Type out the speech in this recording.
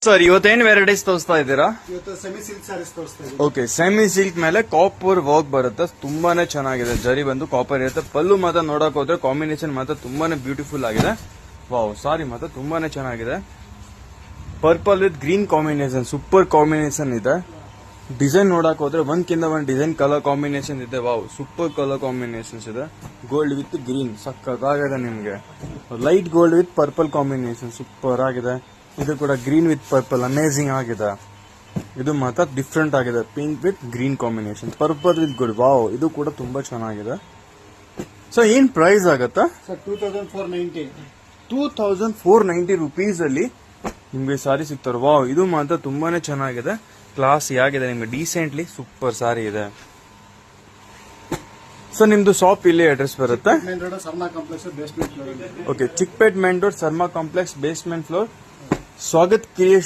Sir ಇವತ್ತೇನ್ varieties ತೋರಿಸ್ತಾ ಇದ್ದೀರಾ? ಇವತ್ತು ಸೆಮಿ ಸಿಲ್ಕ್ ಸ್ಯಾರೀಸ್ ತೋರಿಸ್ತಾ ಇದ್ದೀವಿ. ಓಕೆ, ಸೆಮಿ ಸಿಲ್ಕ್ ಮೇಲೆ ಕಾಪರ್ ವರ್ಕ್ ಬರುತ್ತೆ, ತುಂಬಾನೇ ಚೆನ್ನಾಗಿದೆ. ಜರಿ ಬಂದು ಕಾಪರ್ ಇರುತ್ತೆ. ಪಲ್ಲು ಮಾತ್ರ ನೋಡಕ್ ಹೋದ್ರೆ ಕಾಂಬಿನೇಷನ್ ಮಾತ್ರ ತುಂಬಾನೇ ಬ್ಯೂಟಿಫುಲ್ ಆಗಿದೆ. ವಾವ್, ಸಾರಿ ಮಾತ್ರ ತುಂಬಾನೇ ಚೆನ್ನಾಗಿದೆ. Purple with green combination, super combination ಇದೆ. ಡಿಸೈನ್ ನೋಡಕ್ ಹೋದ್ರೆ ಒಂದ್ಕಿಂತ ಒಂದ್ ಡಿಸೈನ್ ಕಲರ್ ಕಾಂಬಿನೇಷನ್ ಇದೆ. ವಾವ್, ಸೂಪರ್ ಕಲರ್ ಕಾಂಬಿನೇಷನ್ಸ್ ಇದೆ. ಗೋಲ್ಡ್ ವಿತ್ ಗ್ರೀನ್ ಸಕ್ಕತ್ತಾಗಿದೆ. ನಿಮ್ಗೆ light gold with purple combination super ಆಗಿದೆ. ಇದು ಕೂಡ ಗ್ರೀನ್ ವಿತ್ ಪರ್ಪಲ್ ಅಮೇಸಿಂಗ್ ಆಗಿದೆ. ಇದು ಮಾತ್ರ ಡಿಫ್ರೆಂಟ್ ಆಗಿದೆ. Pink with green combination, purple with gold. Wow, ಇದು ಕೂಡ ತುಂಬಾ ಚೆನ್ನಾಗಿದೆ. ಸೊ ಏನ್ ಪ್ರೈಸ್ ಆಗತ್ತಾ? ಸರ್ 2490. 2490 ರುಪೀಸ್ ಅಲ್ಲಿ ನಿಮ್ಗೆ ಸಾರಿ ಸಿಗ್ತಾರೆ. ವಾವ್, ಇದು ಮಾತ್ರ ತುಂಬಾನೇ ಚೆನ್ನಾಗಿದೆ. ಕ್ಲಾಸಿ ಆಗಿದೆ. ನಿಮ್ಗೆ ಡೀಸೆಂಟ್ಲಿ ಸೂಪರ್ ಸಾರಿ ಇದೆ. ಸೊ ನಿಮ್ದು ಶಾಪ್ ಇಲ್ಲಿ ಅಡ್ರೆಸ್ ಬರುತ್ತೆ. Main road Sarma complex basement floor. Okay, Chickpet main road Sarma complex basement floor, Swagat creation.